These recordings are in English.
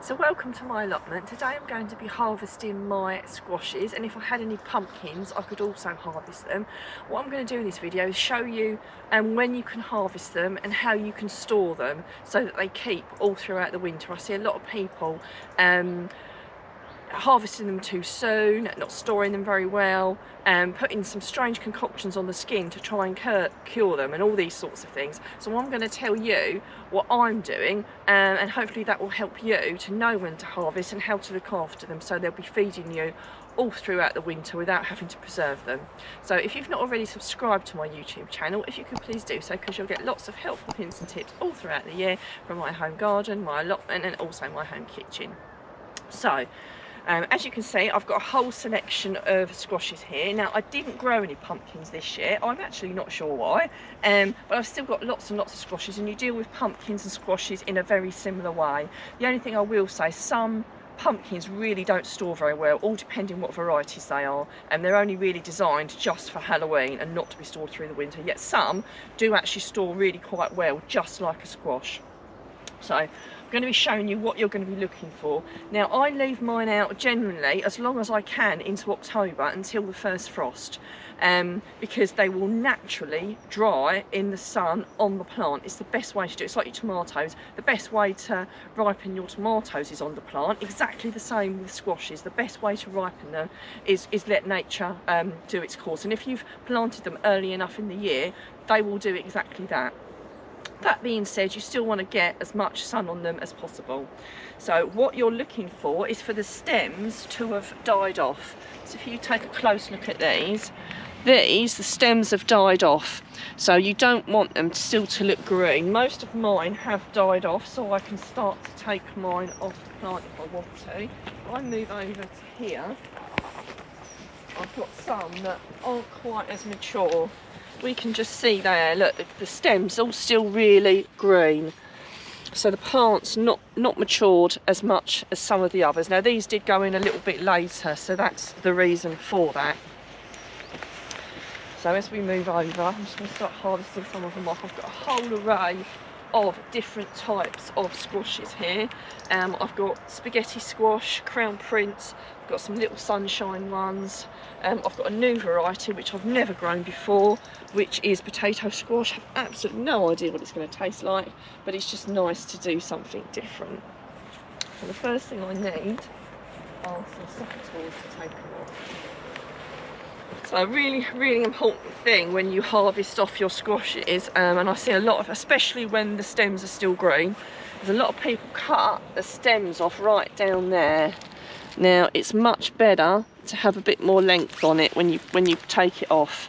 So welcome to my allotment. Today I'm going to be harvesting my squashes, and if I had any pumpkins I could also harvest them. What I'm going to do in this video is show you when you can harvest them and how you can store them so that they keep all throughout the winter. I see a lot of people harvesting them too soon, not storing them very well, and putting some strange concoctions on the skin to try and cure them and all these sorts of things. So I'm going to tell you what I'm doing, and hopefully that will help you to know when to harvest and how to look after them so they'll be feeding you all throughout the winter without having to preserve them. So if you've not already subscribed to my YouTube channel, if you could please do so, because you'll get lots of helpful hints and tips all throughout the year from my home garden, my allotment, and also my home kitchen. So as you can see, I've got a whole selection of squashes here. Now, I didn't grow any pumpkins this year. I'm actually not sure why, but I've still got lots and lots of squashes, and you deal with pumpkins and squashes in a very similar way. The only thing I will say, some pumpkins really don't store very well, all depending what varieties they are, and they're only really designed just for Halloween and not to be stored through the winter. Yet some do actually store really quite well, just like a squash. So I'm going to be showing you what you're going to be looking for. Now, I leave mine out generally as long as I can into October until the first frost, because they will naturally dry in the sun on the plant. It's the best way to do it. It's like your tomatoes. The best way to ripen your tomatoes is on the plant. Exactly the same with squashes. The best way to ripen them is let nature do its course. And if you've planted them early enough in the year, they will do exactly that. That being said, you still want to get as much sun on them as possible. So what you're looking for is for the stems to have died off. So if you take a close look at the stems have died off. So you don't want them still to look green. Most of mine have died off, so I can start to take mine off the plant if I want to. If I move over to here, I've got some that aren't quite as mature. We can just see there, look, the stems all still really green. So the plant's not matured as much as some of the others. Now, these did go in a little bit later, so that's the reason for that. So as we move over, I'm just going to start harvesting some of them off. I've got a whole array of different types of squashes here. I've got spaghetti squash, crown prince, I've got some little sunshine ones. I've got a new variety which I've never grown before, which is potato squash. I have absolutely no idea what it's going to taste like, but it's just nice to do something different. So the first thing I need are some secateurs to take them off. So a really important thing when you harvest off your squashes, and I see a lot of, especially when the stems are still green, there's a lot of people cut the stems off right down there. Now, it's much better to have a bit more length on it when you take it off,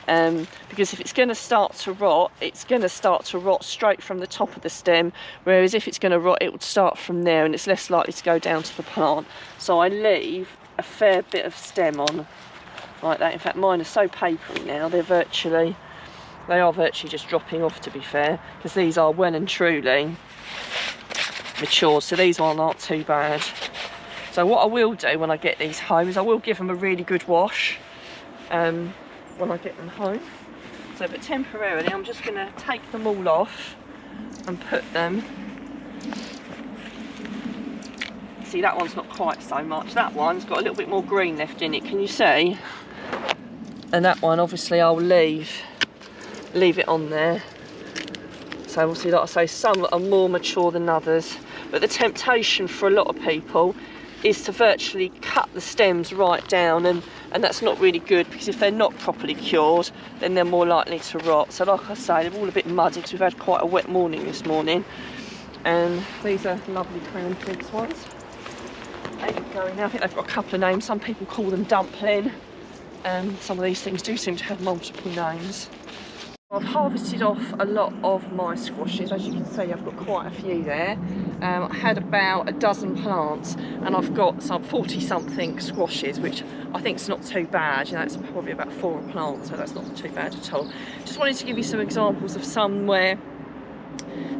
because if it's going to start to rot, it's going to start to rot straight from the top of the stem, whereas if it's going to rot, it would start from there, and it's less likely to go down to the plant. So I leave a fair bit of stem on like that. In fact, mine are so papery now, they are virtually just dropping off, to be fair, because these are well and truly matured, so these ones aren't too bad. So what I will do when I get these home is I will give them a really good wash when I get them home. So, but temporarily I'm just going to take them all off and put them. See, that one's not quite so much. That one's got a little bit more green left in it, can you see? And that one, obviously, I'll leave it on there. So obviously, like I say, some are more mature than others, but the temptation for a lot of people is to virtually cut the stems right down, and that's not really good, because if they're not properly cured, then they're more likely to rot. So like I say, they're all a bit muddy because we've had quite a wet morning this morning. And these are lovely crown prince ones. There you go. Now I think they've got a couple of names. Some people call them dumpling. Some of these things do seem to have multiple names. I've harvested off a lot of my squashes. As you can see, I've got quite a few there. I had about a dozen plants, and I've got some 40-something squashes, which I think is not too bad. You know, it's probably about 4 a plant, so that's not too bad at all. Just wanted to give you some examples of some where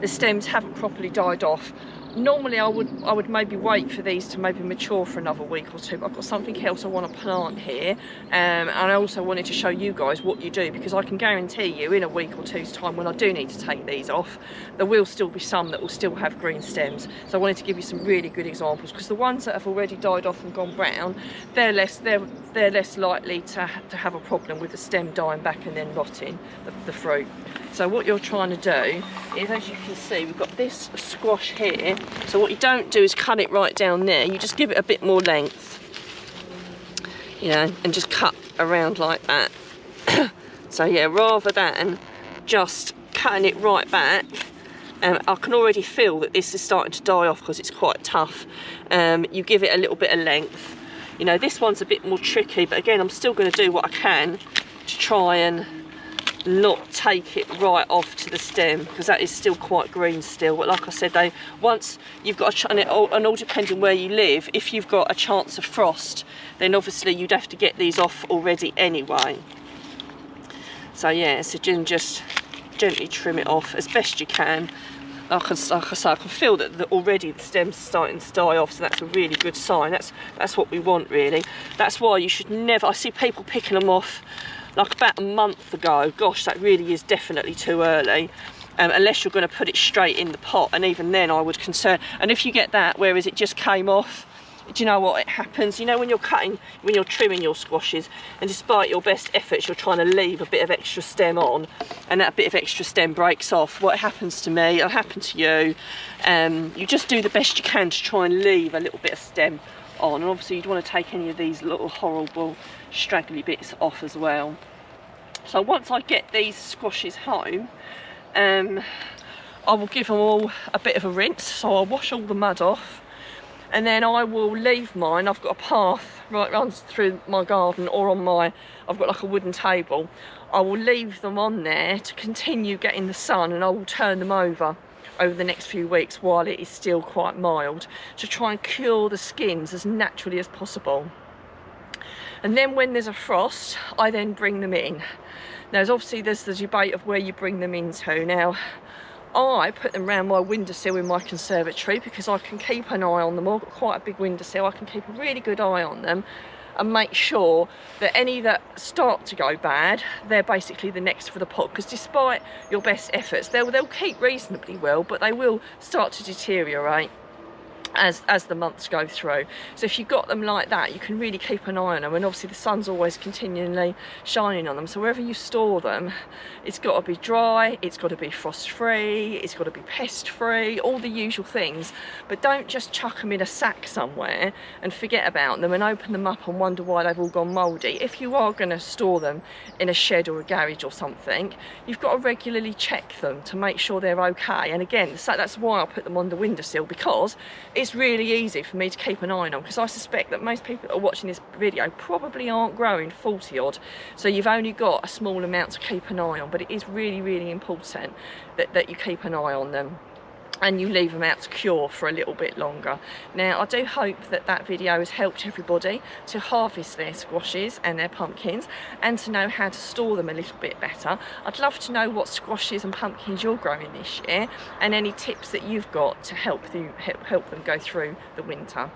the stems haven't properly died off. Normally I would maybe wait for these to maybe mature for another week or two, but I've got something else I want to plant here, and I also wanted to show you guys what you do, because I can guarantee you in a week or two's time, when I do need to take these off, there will still be some that will still have green stems. So I wanted to give you some really good examples, because the ones that have already died off and gone brown, they're less likely to have a problem with the stem dying back and then rotting the fruit. So what you're trying to do is, as you can see, we've got this squash here. So what you don't do is cut it right down there. You just give it a bit more length, you know, and just cut around like that. So yeah, rather than just cutting it right back, I can already feel that this is starting to die off because it's quite tough. You give it a little bit of length. You know, this one's a bit more tricky, but again, I'm still going to do what I can to try and not take it right off to the stem, because that is still quite green still. But like I said, once you've got and all depending where you live, if you've got a chance of frost, then obviously you'd have to get these off already anyway. So yeah, so just gently trim it off as best you can. Like I say, I can feel that already the stem's starting to die off, so that's a really good sign. That's what we want, really. That's why you should never, I see people picking them off like about a month ago. Gosh, that really is definitely too early, unless you're going to put it straight in the pot, and even then I would concern. And if you get that, whereas it just came off, do you know what it happens? You know, when you're trimming your squashes, and despite your best efforts, you're trying to leave a bit of extra stem on, and that bit of extra stem breaks off. What happens to me, it'll happen to you. You just do the best you can to try and leave a little bit of stem on, and obviously you'd want to take any of these little horrible straggly bits off as well. So once I get these squashes home, I will give them all a bit of a rinse. So I'll wash all the mud off, and then I will leave mine. I've got a path right runs through my garden, or on my, I've got like a wooden table. I will leave them on there to continue getting the sun, and I will turn them over the next few weeks while it is still quite mild, to try and cure the skins as naturally as possible. And then when there's a frost, I then bring them in. Now obviously there's the debate of where you bring them into. Now I put them around my windowsill in my conservatory, because I can keep an eye on them. I've got quite a big windowsill. I can keep a really good eye on them and make sure that any that start to go bad, they're basically the next for the pot, because despite your best efforts, they'll keep reasonably well, but they will start to deteriorate as the months go through. So if you've got them like that, you can really keep an eye on them, and obviously the sun's always continually shining on them. So wherever you store them, it's got to be dry, it's got to be frost free, it's got to be pest free, all the usual things. But don't just chuck them in a sack somewhere and forget about them and open them up and wonder why they've all gone mouldy. If you are going to store them in a shed or a garage or something, you've got to regularly check them to make sure they're okay. And again, so that's why I put them on the windowsill, because it's really easy for me to keep an eye on them, because I suspect that most people that are watching this video probably aren't growing 40 odd, so you've only got a small amount to keep an eye on. But it is really, really important that you keep an eye on them and you leave them out to cure for a little bit longer. Now I do hope that that video has helped everybody to harvest their squashes and their pumpkins, and to know how to store them a little bit better. I'd love to know what squashes and pumpkins you're growing this year, and any tips that you've got to help them go through the winter.